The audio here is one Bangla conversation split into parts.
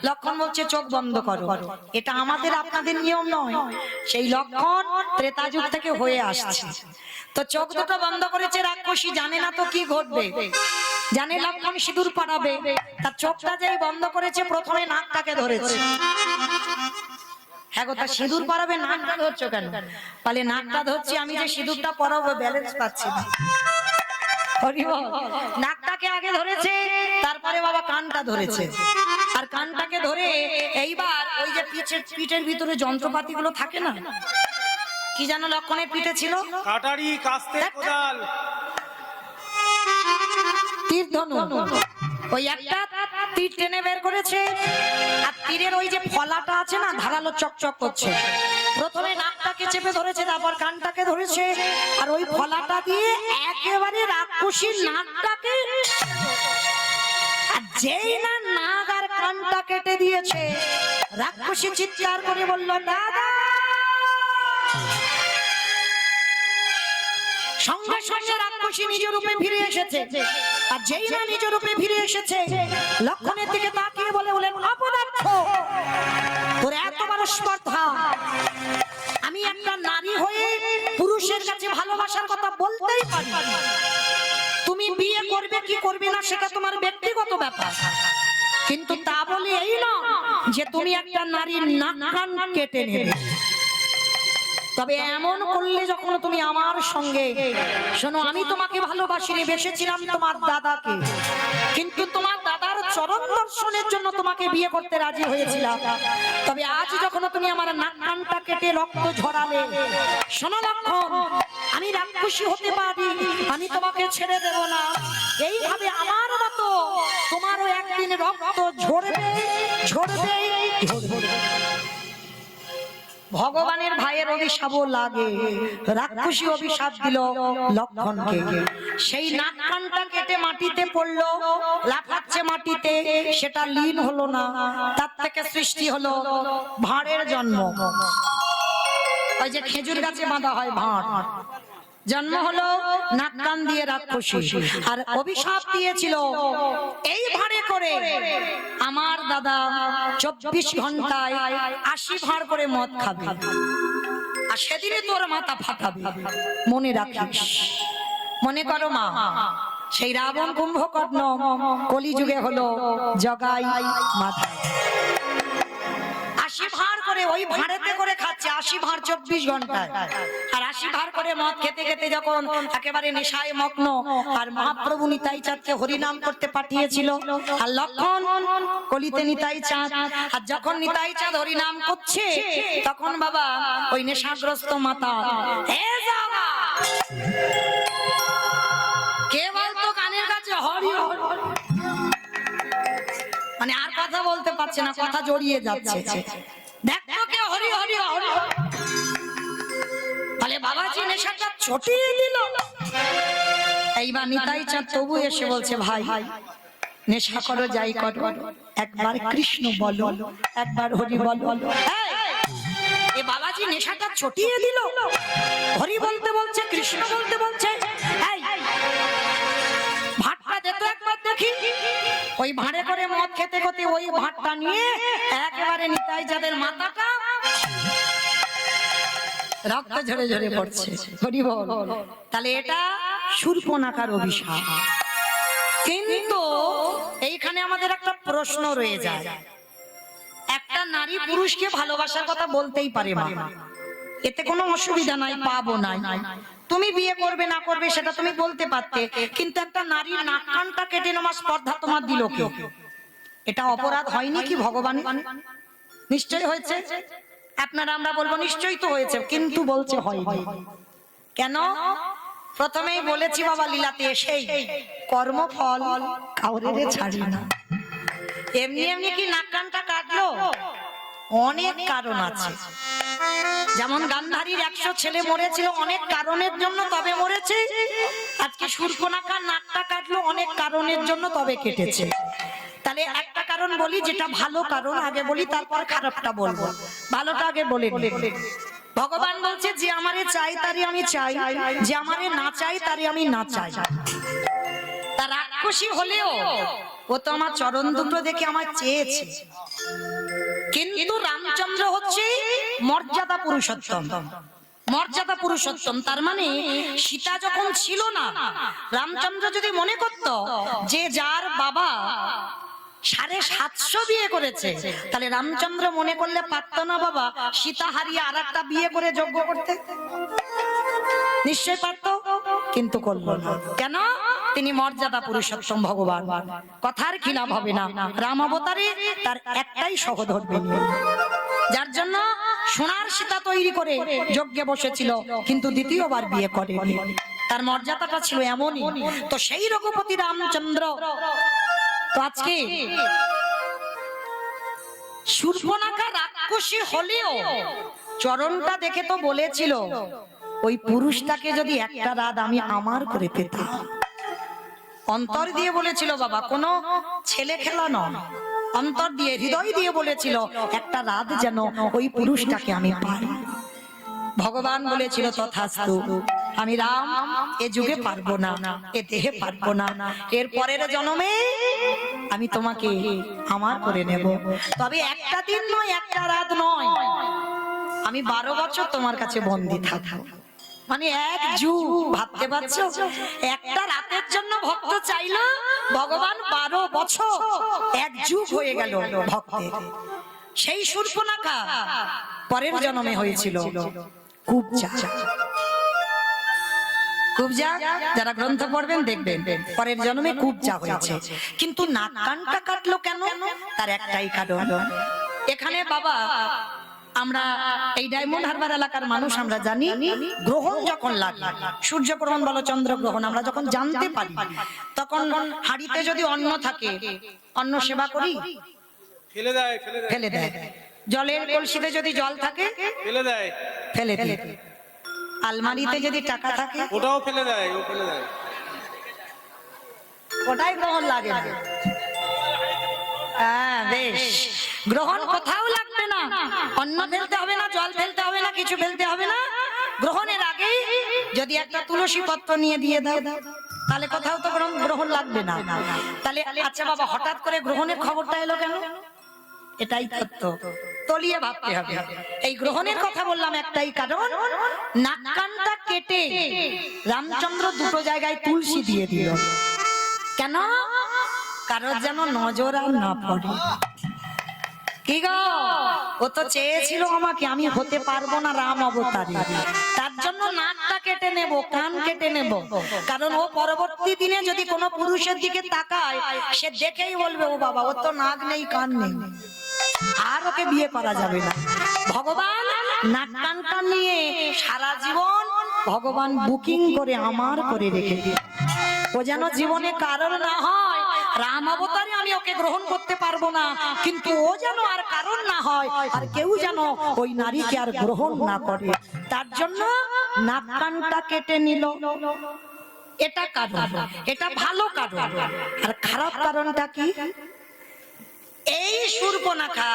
লক্ষণ বলছে চোখ বন্ধ করো। এটা আমাদের আপনাদের নিয়ম নয়, সেই লক্ষণ ত্রেতা যুগ থেকে হয়ে আসছে। তো চোখ দুটো বন্ধ করেছে রাক্ষসী, জানে না তো কি ঘটবে, জানে লক্ষণ সিঁদুর পরাবে, তার চোখটা যেই বন্ধ করেছে প্রথমে নাকটাকে ধরেছে। হ্যাঁ গো, তা সিঁদুর পরাবে, নাকটা ধরছো কেন? বলে নাকটা ধরছি আমি যে সিঁদুরটা পরাবো ব্যালেন্স পাচ্ছি না। নাকটাকে আগে ধরেছে, তারপরে বাবা কানটা ধরেছে, আর কানটাকে ধরে এইবার ওই যে পিঠের ভিতরে যন্ত্রপাতি গুলো থাকে না, কি জানো লক্ষণের পিঠে ছিল? কাটারি, কাস্তে, কোদাল, তীর ধনুক। ওই একটা তীর টেনে বের করেছে, আর তীরের ওই যে ফলাটা আছে না, ধারালো চকচক করছে। প্রথমে নাকটাকে চেপে ধরেছে, তারপর কানটাকে ধরেছে, আর ওই ফলাটা দিয়ে একেবারে রাক্ষসীর নাকটাকে, আর যেই না নাক আর কানটা কেটে দিয়েছে, রাক্ষসী চিৎকার করে বলল দাদা। সঙ্গে সঙ্গে রাক্ষসী নিজ রূপে ফিরে এসেছে, আর যেই না নিজ রূপে ফিরে এসেছে লক্ষণের দিকে তাকিয়ে বলেন অপদার্থ, তোর এত বড় স্পর্ধা, আমি একটা নারী হয়ে পুরুষের কাছে ভালোবাসার কথা বলতেই পারি, তুমি বিয়ে করবে কি করবে না সেটা তোমার ব্যক্তিগত ব্যাপার, কিন্তু তা বলে এই না যে তুমি একটা নারীর নাক কান কেটে নেবে। তবে এমন করলে যখন তুমি আমার সঙ্গে, শোনো আমি তোমাকে ভালোবাসিনি, বেসেছিলাম তোমার দাদাকে, কিন্তু তোমার দাদার চরণ দর্শনের জন্য তোমাকে বিয়ে করতে রাজি হয়েছিলাম। তবে আজ যখন তুমি আমার নাক কানটা কেটে রক্ত ঝরালে, শোনো লক্ষণ, আমি রাক্ষসী হতে পারি, আমি তোমাকে ছেড়ে দেব না। এইভাবে আমার মতো তোমারও একদিন রক্ত ঝরবে ঝরবে ঝরবে। ভগবানের ভাইয়ের অভিশাপও লাগে, রাক্ষসী অভিশাপ দিল লক্ষণকে। সেই নাক কানটা কেটে মাটিতে পড়লো, লাফাচ্ছে মাটিতে, সেটা লীন হলো না, তার থেকে সৃষ্টি হলো ভাঁড়ের জন্ম। ওই যে খেজুর গাছে বাঁধা হয় ভাঁড়, জন্ম হলো নাক কান দিয়ে রাক্ষসী। আর অভিশাপ দিয়েছিল এই ভাঁড়ে করে আমার দাদা 24 ঘন্টায় 80 ভাঁড় করে মদ খাবে, আর সেদিনে তোর মাথা ফাটাবে, মনে রাখিস। মনে করো মা, সেই রাবণ কুম্ভকর্ণ কলিযুগে হলো জগাই মাথা। 80 ভাঁড় করে ওই ভাঁড়েতে করে খাচ্ছে, 80 ভাঁড় 24 ঘন্টায়, আর 80 ভাঁড় করে মদ খেতে খেতে যখন একেবারে নেশায় মগ্ন, আর মহাপ্রভু নিতাই চাঁদকে হরিনাম করতে পাঠিয়েছিল, আর লক্ষণ কলিতে নিতাই চাঁদ, আর যখন নিতাই চাঁদ হরিনাম করছে তখন বাবা ওই নেশাগ্রস্ত মাতা, হে জাগা, কে বলতো কানের কাছে হরি হরি, মানে আর কথা বলতে পারছে না, কথা জড়িয়ে যাচ্ছে, দেখো কে হরি হরি হরি। তাহলে বাবাজি নেশাটা ছটিয়ে দিল। এইবার নিতাই চাঁদ তবু এসে বলছে ভাই নেশা করো যাই করো, একবার কৃষ্ণ বলো, একবার হরি বলো। এ বাবাজি নেশাটা ছটিয়ে দিল, হরি বলতে বলছে, কৃষ্ণ বলতে বলছে। ভাতটা দে তো একবার দেখি। ওই ভাঁড়ে করে মদ খেতে খেতে ওই ভাতটা নিয়ে একেবারে নিতাই চাঁদের মাথাটা রক্ত ঝরে ঝরে পড়ছে। হরি বল। তাহলে এটা শূর্পণখার অভিশাপ। কিন্তু এইখানে আমাদের একটা প্রশ্ন রয়ে যায়, একটা নারী পুরুষকে ভালোবাসার কথা বলতেই পারে মা, এতে কোনো অসুবিধা নাই, পাবো নাই, তুমি বিয়ে করবে না করবে সেটা তুমি বলতে পারতে, কিন্তু একটা নারীর নাক কানটা কেটে নেওয়ার স্পর্ধা তোমার দিল কে? এটা অপরাধ হয়নি কি ভগবান? নিশ্চয়ই হয়েছে। আপনারা আমরা বলবো নিশ্চয়ই তো হয়েছে, কিন্তু বলছে হয়নি কেন? প্রথমেই বলেছি বাবা লীলাতে এসেই, কর্মফল কাউরে ছাড়ি না। এমনি এমনি কি নাক কানটা কাটলো? অনেক কারণ আছে। যেমন গান্ধারীর 100 ছেলে মরেছিল অনেক কারণের জন্য, তবে মরেছে। আজকে শূর্পণখার নাকটা কাটলো অনেক কারণের জন্য, তবে কেটেছে। তাহলে একটা কারণ বলি, যেটা ভালো কারণ আগে বলি, তারপর খারাপটা বলবো। ভালোটা আগে বলে ভগবান বলছে যে আমারে চাই তারই আমি চাই, যে আমারে না চাই তারই আমি না চাই। তার রাক্ষসী হলেও ও তো আমার চরণ দুটো দেখে আমায় চেয়েছে, কিন্তু রামচন্দ্র হচ্ছে মর্যাদা পুরুষোত্তম। মর্যাদা পুরুষোত্তম তার মানে সীতা যখন ছিল না, রামচন্দ্র যদি মনে করত যে যার বাবা 750 বিয়ে করেছে, তাহলে রামচন্দ্র মনে করলে পারত না বাবা সীতা হারিয়ে আর একটা বিয়ে করে যজ্ঞ করতে? নিশ্চয় পারত, কিন্তু করল না। কেন? তিনি মর্যাদা পুরুষোত্তম ভগবান, কথার খিলাফ হবে না। রাম অবতারে তার একটাই সহধর্মী, যার জন্য সোনার সীতা তৈরি করে যজ্ঞে বসেছিল, কিন্তু দ্বিতীয়বার বিয়ে করেনি। তার মর্যাদাটা ছিল এমনই। তো সেই রঘুপতি রামচন্দ্র তো আজকে শূর্পণখা রাক্ষসী হলেও চরণটা দেখে তো বলেছিল ওই পুরুষটাকে যদি একটা রাত আমি আমার করে পেতাম। অন্তর দিয়ে বলেছিল বাবা, কোনো ছেলে খেলা নয়, অন্তর দিয়ে হৃদয় দিয়ে বলেছিল একটা রাত যেন ওই পুরুষটাকে আমি পাই। ভগবান বলেছিল তথাস্তু, আমি রাম এ যুগে পারবো না, এ দেহে পারবো না, এর পরের জন্মে আমি তোমাকে আমার করে নেব। তবে একটা দিন নয়, একটা রাত নয়, আমি 12 বছর তোমার কাছে বন্দী থাকবো। মানে এক যুগ, ভাবতে পারছো? একটা রাতের জন্য ভক্ত চাইলো, ভগবান 12 বছর, এক যুগ হয়ে গেল ভক্তের। সেই শূর্পণখা পরের জন্মে হয়েছিল কুব্জা। কুব্জা যারা গ্রন্থ পড়বেন দেখবেন পরের জন্মে কুব্জা হয়েছে। কিন্তু নাক কানটা কাটলো কেন? তার একটাই কারণ। এখানে বাবা আমরা এই ডায়মন্ড হারবার এলাকার মানুষ আমরা জানি, গ্রহণ যখন লাগে, সূর্যগ্রহণ বলো চন্দ্রগ্রহণ, আমরা যখন জানতে পারি তখন হাড়িতে যদি অন্ন থাকে, অন্ন সেবা করি, ফেলে দেয়। জলের কলসিতে যদি জল থাকে ফেলে দেয়। আলমারিতে যদি টাকা থাকে ওটাও ফেলে দেয়। ওটাই গ্রহণ লাগে না। হ্যাঁ বেশ, গ্রহণ কোথাও লাগবে না, অন্ন ফেলতে হবে না, জল ফেলতে হবে না, কিছু ফেলতে হবে না। গ্রহণের আগে যদি একটা তুলসী পত্র নিয়ে দিয়ে দাও, তাহলে কোথাও তো গ্রহণ লাগবে না। তাহলে আচ্ছা বাবা, হঠাৎ করে গ্রহণের খবরটা এলো কেন? এটাই তত্ত্ব, তলিয়ে ভাবতে হবে। এই গ্রহণের কথা বললাম একটাই কারণ, নাক কানটা কেটে রামচন্দ্র দুটো জায়গায় তুলসী দিয়ে দিল। কেন? কারোর যেন নজর আর না পড়ে। কি গো, ও তো চেয়েছিল আমাকে, আমি হতে পারবো না রাম অবতারী, তার জন্য নাকটা কেটে নেব, কান কেটে নেব। কারণ ও পরবর্তী দিনে যদি কোনো পুরুষের দিকে তাকায়, সে দেখেই বলবে ও বাবা, ও তো নাক নেই, কান নেই, আর ওকে বিয়ে করা যাবে না। ভগবান নাক কানটা নিয়ে সারা জীবন ভগবান বুকিং করে আমার করে রেখে দিয়ে, ও যেন জীবনে কারণ না হয় রাম অবতারে আমি ওকে গ্রহণ করতে পারবো না, কিন্তু ও যেন আর কারণ না হয়, আর কেউ যেন ওই নারীকে আর গ্রহণ না করে, তার জন্য নাক কানটা কেটে নিল। এটা কারণ, এটা ভালো কারণ। আর খারাপ কারণটা কি? এই শূর্পণখা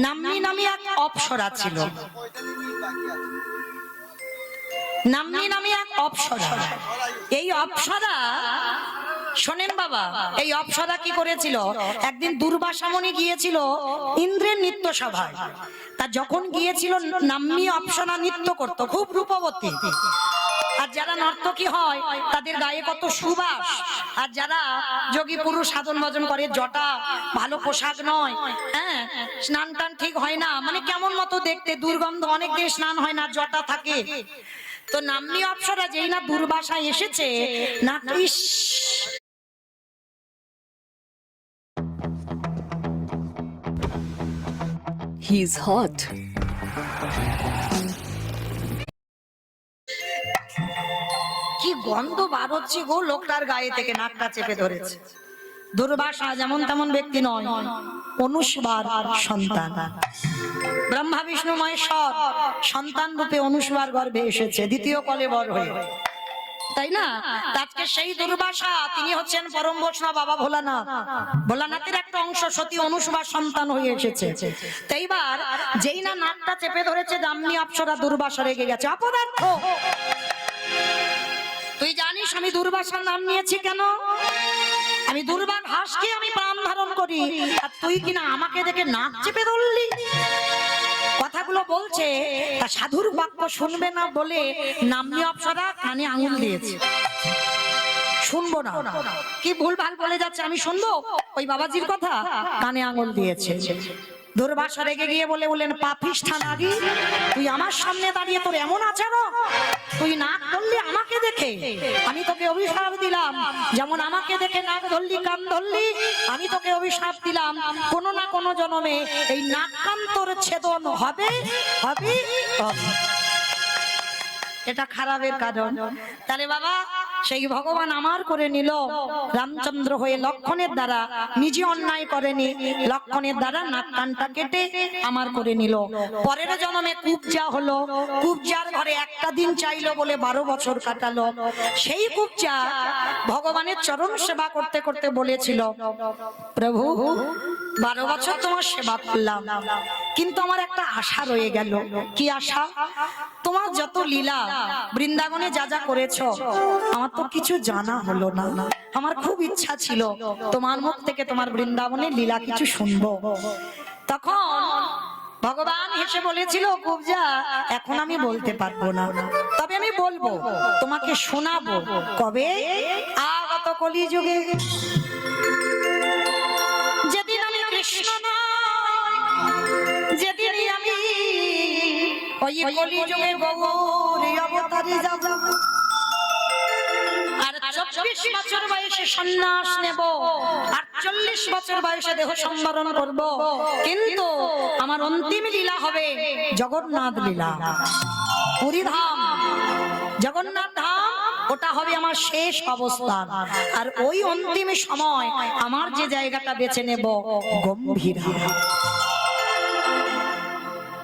নাম্নী নামে এক অপ্সরা ছিল, নাম্নী নামে এক অপ্সরা। এই অপ্সরা, শোনেন বাবা, এই অপ্সরা কি করেছিল? একদিন দুর্বাসা মুনি গিয়েছিল ইন্দ্রের নৃত্য সভায়। তা যখন গিয়েছিল, নাম্নী অপ্সরা নৃত্য করত, খুব রূপবতী। আর যারা নর্তকী হয় তাদের গায়ে কত সুবাস, আর যারা যোগী পুরুষ সাধন ভজন করে, জটা ভালো পোশাক নয়, হ্যাঁ, স্নান টান ঠিক হয় না, মানে কেমন মতো দেখতে, দুর্গন্ধ, অনেক দিন স্নান হয় না, জটা থাকে। তো নাম্নী অপ্সরা যেই না দুর্বাসা এসেছে না, He's hot. কি গন্ধ বার হচ্ছে গো লোকটার গায়ে থেকে, নাকটা চেপে ধরেছে। দুর্বাসা যেমন তেমন ব্যক্তি নয়, অনুস্বার সন্তান, ব্রহ্মা বিষ্ণু মহেশ্বর সন্তান রূপে অনুস্বার গর্ভে এসেছে, দ্বিতীয় কলেবর হয়ে, তাই না? আজকে সেই দুর্বাসা তিনি হচ্ছেন পরম বৈষ্ণব বাবা ভোলানাথ, ভোলানাথের একটা অংশ, সতী অনুসুবার সন্তান হয়ে এসেছে। তো এইবার যেই না নাকটা চেপে ধরেছে, নাম্নী অপ্সরা দুর্বাসা রেগে গেছে। অপদার্থ, তুই জানিস আমি দুর্বাসার নাম নিয়েছি কেন? আমি দুর্বার হাসকে আমি প্রাণ ধারণ করি, আর তুই কিনা আমাকে দেখে নাক চেপে ধরলি। কথাগুলো বলছে, তা সাধুর বাক্য শুনবে না বলে নাম্নী অপ্সরা কানে আঙুল দিয়েছে। শুনবো না, কি ভুল ভাল বলে যাচ্ছে, আমি শুনবো ওই বাবাজির কথা, কানে আঙুল দিয়েছে। দুর্বাসা রেগে গিয়ে বললেন, পাপিষ্ঠা নারী, তুই আমার সামনে দাঁড়িয়ে তোর এমন আচরণ, তুই নাক ধরলি আমাকে দেখে, আমি তোকে অভিশাপ দিলাম, যেমন আমাকে দেখে নাক ধরলি কান ধরলি, আমি তোকে অভিশাপ দিলাম কোনো না কোনো জন্মে এই নাক কান তোর ছেদন হবে হবে হবে। এটা খারাপের কারণ। তাহলে বাবা সেই ভগবান আমার করে নিল, রামচন্দ্র হয়ে লক্ষণের দ্বারা, নিজে অন্যায় করেনি, লক্ষণের দ্বারা নাক কানটা কেটে আমার করে নিল। পরের জন্মে কুবজা হলো, কুবজার ঘরে একটা দিন চাইলো বলে 12 বছর কাটালো। সেই কুবজা ভগবানের চরণ সেবা করতে করতে বলেছিল, প্রভু 12 বছর তোমার সেবা করলাম, কিন্তু আমার একটা আশা রয়ে গেল। কি আশা? তোমার যত লীলা বৃন্দাবনে যা যা করেছ, আমার তো কিছু জানা হলো না। আমার খুব ইচ্ছা ছিল তোমার মুখ থেকে তোমার বৃন্দাবনের লীলা কিছু শুনবো। তখন ভগবান হেসে বলেছিল, কুবজা এখন আমি বলতে পারবো না, তবে আমি বলবো, তোমাকে শোনাবো। কবে? আগত কলিযুগে, যেদিন আমি কৃষ্ণ যেদিনই আমি ওই কলিযুগে গৌরী অবতারে যাব, আর 24 বছর বয়সে সন্ন্যাস নেব, 48 বছর বয়সে দেহ সম্বরণ করব, কিন্তু আমার অন্তিম লীলা হবে জগন্নাথ লীলা। পুরী ধাম, জগন্নাথ ধাম, ওটা হবে আমার শেষ অবস্থান। আর ওই অন্তিম সময় আমার যে জায়গাটা বেছে নেব, গম্ভীরা।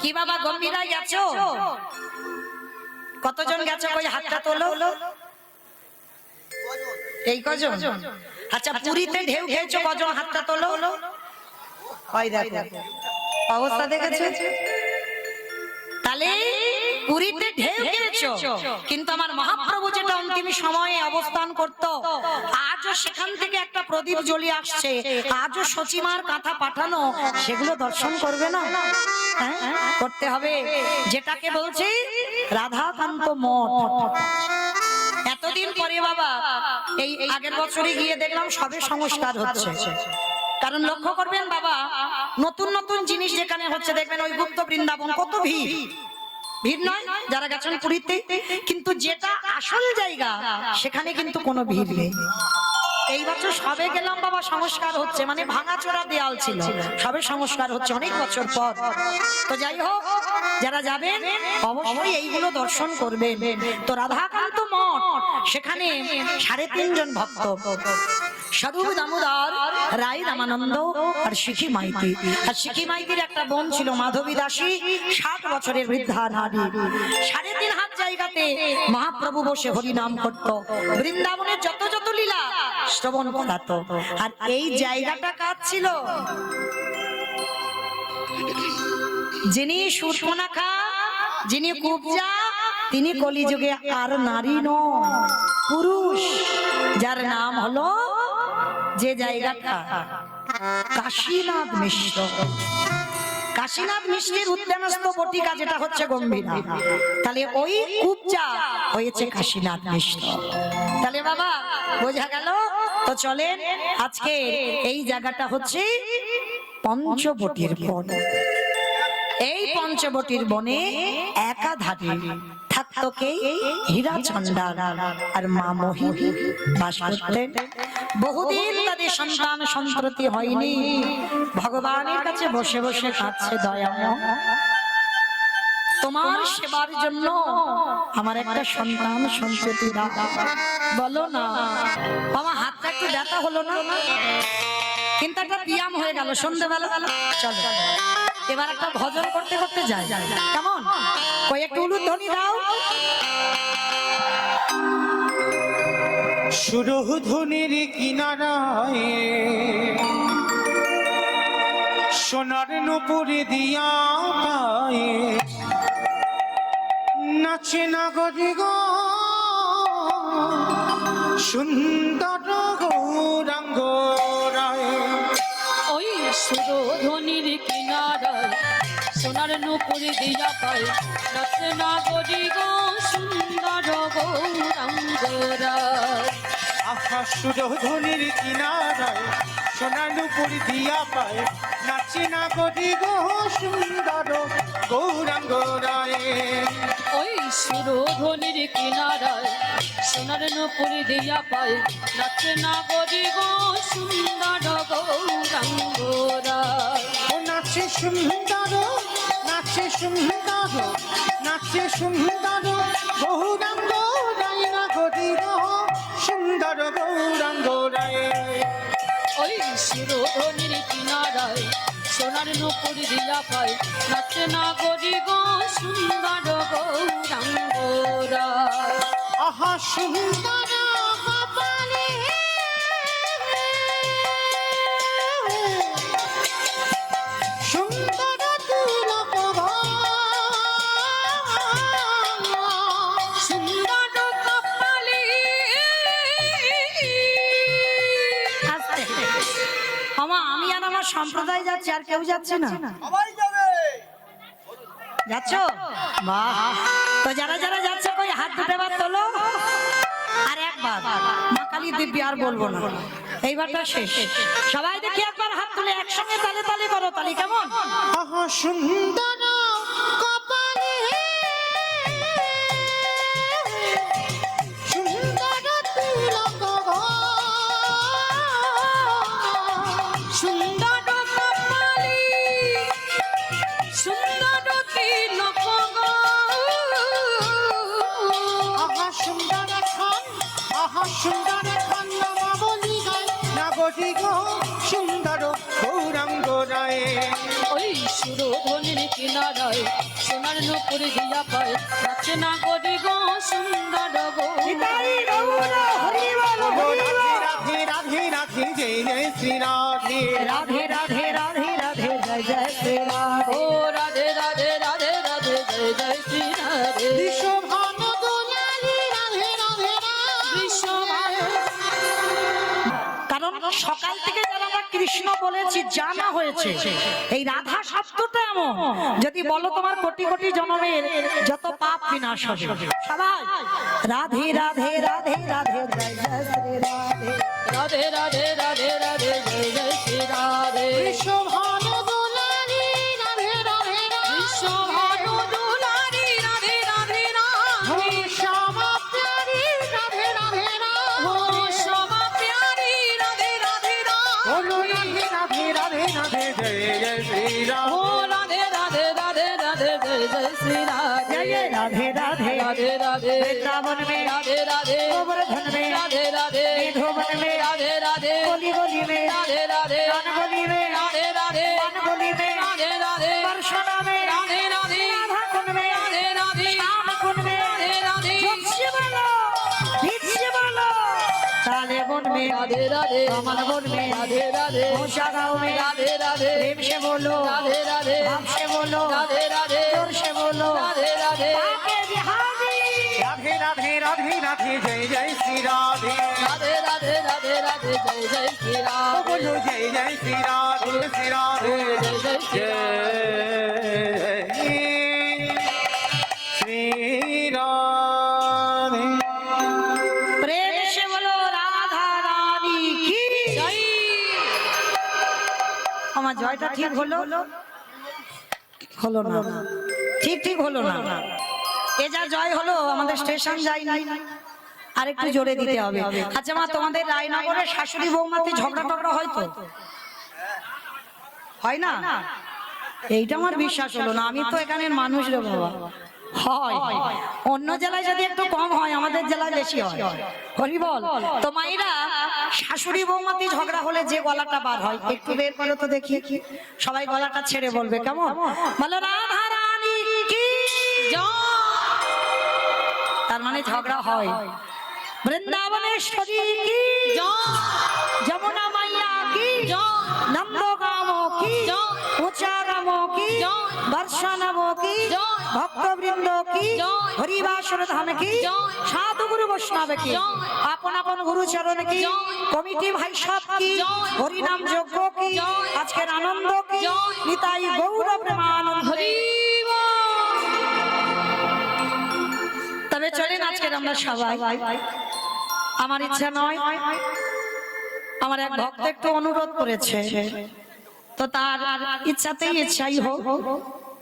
কি বাবা গম্ভীরায় গেছো? কতজন গেছো? ওই হাতটা তোলো। এই কজন? আচ্ছা, পুরীতে ঢেউ খেয়েছো কজন? হাতটা তোলো। ওই দেখো অবস্থা দেখেছো? তাহলে পুরীতে ঢেউ খেয়েছো, কিন্তু আমার মহাপ্রভু যেটা অন্তিম সময়ে অবস্থান করত, আজও সেখান থেকে একটা প্রদীপ জ্বলিয়ে আসছে, আজও সচিমার কাঁথা পাঠানো, সেগুলো দর্শন করবে না? হ্যাঁ, করতে হবে। যেটাকে বলছি রাধাকান্ত মঠ। এতদিন পরে বাবা, এই আগের বছরে গিয়ে দেখলাম সবে সংস্কার হচ্ছে। কারণ লক্ষ্য করবেন বাবা, নতুন নতুন জিনিস যেখানে হচ্ছে দেখবেন, ওই গুপ্ত বৃন্দাবন কত ভিড়, ভিড় নয় যারা গেছেন পুরীতে, কিন্তু যেটা আসল জায়গা সেখানে কিন্তু কোনো ভিড় নেই। এই বছর সবে গেলাম বাবা, সংস্কার হচ্ছে, মানে ভাঙাচোরা দেয়াল ছিল, সবে সংস্কার হচ্ছে অনেক বছর পর। তো যাই হোক, যারা যাবেন অবশ্যই এইগুলো দর্শন করবেন। তো রাধাকান্ত মঠ, সেখানে 3.5 জন ভক্ত, সাধু দামোদর রায় রামানন্দ আর শিখি মাইতি। আর শিখি মাইতির একটা বোন ছিল মাধবী দাসী, 60 বছরের বৃদ্ধা নারী। 3.5 হাত জায়গাতে মহাপ্রভু বসে হরিনাম করত, বৃন্দাবনের যত যত লীলা শ্রবণ করাতো। আর এই জায়গাটা কার ছিল? যিনি শূর্পণখা, যিনি কুবজা, তিনি কলিযুগে আর নারী নন, পুরুষ, যার নাম হলো, যে জায়গাটা কাশীনাথ মিশ্র। কাশীনাথ মিশ্রের উদ্যানস্থ বটিকা যেটা হচ্ছে গম্ভীরা, তাহলে ওই কুবজা হয়েছে কাশীনাথ মিশ্র। তাহলে বাবা বোঝা গেল। তো চলেন, আজকে এই জায়গাটা হচ্ছে পঞ্চবটির বন। এই পঞ্চবটির বনে একাধারে থাকতো কে? হীরাচন্দ্র আর মা মোহিনী বাস করতেন। বহুদিন তাদের সন্তান সন্ততি হয়নি। ভগবানের কাছে বসে বসে কাঁদছে, দয়াময় তোমার সেবার জন্য আমার একটা সন্তান সন্ততি দাও, বলো না। আমার হাতটা একটু ব্যথা হলো না, কিন্তু একটা ব্যায়াম হয়ে গেল সন্ধ্যেবেলা। চলো এবার একটা ভজন করতে করতে যাই, কেমন? কয়েকটা উলুধ্বনি দাও। সুরধুনির কিনারায় সোনার নুপুরে দিয়া পায়ে নাচে নাগরি গো সুন্দর গৌরাঙ্গ রায় ওই সুরধ্বনির কিনারায় সোনার নুপুর দিয়া পায় নাচে না গরি গো সুন্দর গৌরাঙ্গরায়। আহা সুরধ্বনির কিনারায় সোনার নুপুর দিয়া পায় নাচে না গরি গো সুন্দর গৌরাঙ্গ রায় ওই সুরধ্বনির কিনারায় সোনার নুপুর দিয়া পায় নাচে না গরি গো সুন্দর গৌরাঙ্গরায়। ও নাচে সুন্দর নাচে সুন্দর নাচে সুন্দর গৌরাঙ্গ রায় না গরি গো সুন্দর গৌরাঙ্গ রায় ওই সুরধ্বনির কিনারায় সোনার নুপুর দিয়া পায় নাচে না গরি গো সুন্দর গৌরাঙ্গরায়। আহা সুন্দর কপালে সুন্দর তিলক সুন্দর কপালে আস্তে আমা আমি আর আমার সম্প্রদায় যাচ্ছি, আর কেউ যাচ্ছে না? যাচ্ছ? বাহ! তো যারা যারা যাচ্ছে কই হাত দুটো বার তোলো। আর একবার মা কালী দিব্যি, আর বলবো না, এইবারটা শেষ। সবাই দেখি একবার হাত তুলে একসঙ্গে তালে তালে করো, তালি কেমন? আহা সুন্দর কপালে সুন্দর তিলক সুন্দর কপালে সুন্দর তিলক আহা সুন্দর খান আহা সুন্দর খান নামা বলি গায় না গরি গো সুন্দর গৌরাঙ্গ রায় ওই সুরধ্বনির কিনারায় সোনার নুপুর দিয়া পায় নাচে না গরি গো সুন্দর নিতাই গৌর হরি বল, হরি বল। রাধে রাধে রাধে জয় জয় শ্রী রাধে রাধে রাধে রাধে রাধে জয় জয় শ্রী রাধে। ও রাধে রাধে রাধে রাধে জয় জয় শ্রী রাধে। বিশ্বভান দোলালি রাধে রাধে বিশ্বভানু কারণ সকাল থেকে যারা আমরা কৃষ্ণ বলেছি জানা হয়েছে এই রাধা শব্দটা এমন, যদি বলো তোমার কোটি কোটি জন্মের যত পাপ বিনাশ হবে। সবাই রাধে রাধে রাধে রাধে জয় জয় শ্রী রাধে। রাধে রাধে রাধে রাধে জয় জয় শ্রী রাধে। বিশ্বভান দোলালি রাধে রাধে বিশ্বভানু দুলারি রাধে রাধে রাধে। শ্যামা প্যারি রাধে রাধে ও শ্যামা প্যারি রাধে রাধে রাধে। বলো রাধে রাধে রাধে রাধে জয় জয় শ্রী ও রাধে রাধে রাধে রাধে রাধে জয় জয় শ্রী রাধে। जय जय राधे राधे राधे राधे वृंदावन में राधे राधे गोवर्धन में राधे राधे निधोवन में राधे राधे गोली गोली में राधे राधे कान गोली में राधे राधे कान गोली में राधे राधे परशुना में राधे राधे राधा कुंड में राधे राधे श्याम कुंड में राधे राधे जोक्ष्य बोलो भिक्ष्य बोलो ताले वन में राधे राधे कमल वन में राधे राधे मूषा गाँव में राधे राधे प्रेम से बोलो राधे राधे भाव से बोलो राधे राधे जोर से बोलो राधे राधे आके बिहारी राधे राधे राधे राधे जय जय श्री राधे राधे राधे राधे राधे जय जय श्री ओ राधे। बोलो जय जय श्री राधे श्री राधे जय जय श्री जय श्री राधे प्रेम से बोलो राधा रानी की जय। আমার জয়টা ঠিক হলো হলো না ঠিক ঠিক হলো না এ যা জয় হলো আমাদের স্টেশন যাই নাই আর একটু জোরে দিতে হবে। আচ্ছা মা তোমাদের রায়নগরে শাশুড়ি বৌমাতে ঝগড়া টগড়া হয় তো হয় না? এইটা আমার বিশ্বাস হলো না, আমি তো এখানের মানুষ রে বাবা। হয় অন্য জেলায় যদি একটু কম হয় আমাদের জেলায় বেশি হয়। হরি বল। তো মাইরা শাশুড়ি বৌমাতে ঝগড়া হলে যে গলাটা বার হয় একটু বের করো তো দেখি, সবাই গলাটা ছেড়ে বলবে কেমন? বলো রাধা রানী কি জয়। তার মানে ঝগড়া হয়। বৃন্দাবনেশ্বরী কি জয়। যমুনা মাইয়া কি জয়। নন্দগাঁও কি জয়। উচারাম নাম কি জয়। বর্ষা নাম কি জয়। ভক্তবৃন্দ কি জয়। হরিবাসর ধাম কি জয়। সাধু গুরু বৈষ্ণব কি জয়। আপন আপন গুরু চরণ কি জয়। কমিটি ভাই সব কি জয়। হরিনাম যজ্ঞ কি জয়। আজকের আনন্দ কি জয়। নিতাই গৌর প্রেমানন্দ। হরি তবে চলেন আজকের আমরা সবাই, আমার ইচ্ছা নয়, আমার এক ভক্ত একটু অনুরোধ করেছে, তো তার ইচ্ছাতেই ইচ্ছাই হোক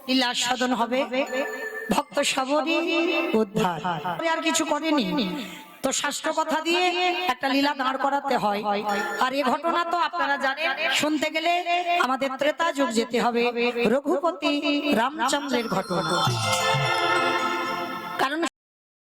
লীলা সাধন হবে, ভক্ত সবরই উদ্ধার। আর কিছু করেনি, তো শাস্ত্র কথা দিয়ে একটা লীলা দাঁড় করাতে হয়। আর এই ঘটনা তো আপনারা জানেন, শুনতে গেলে আমাদের ত্রেতা যুগ যেতে হবে, রঘুপতি রামচন্দ্রের ঘটনা।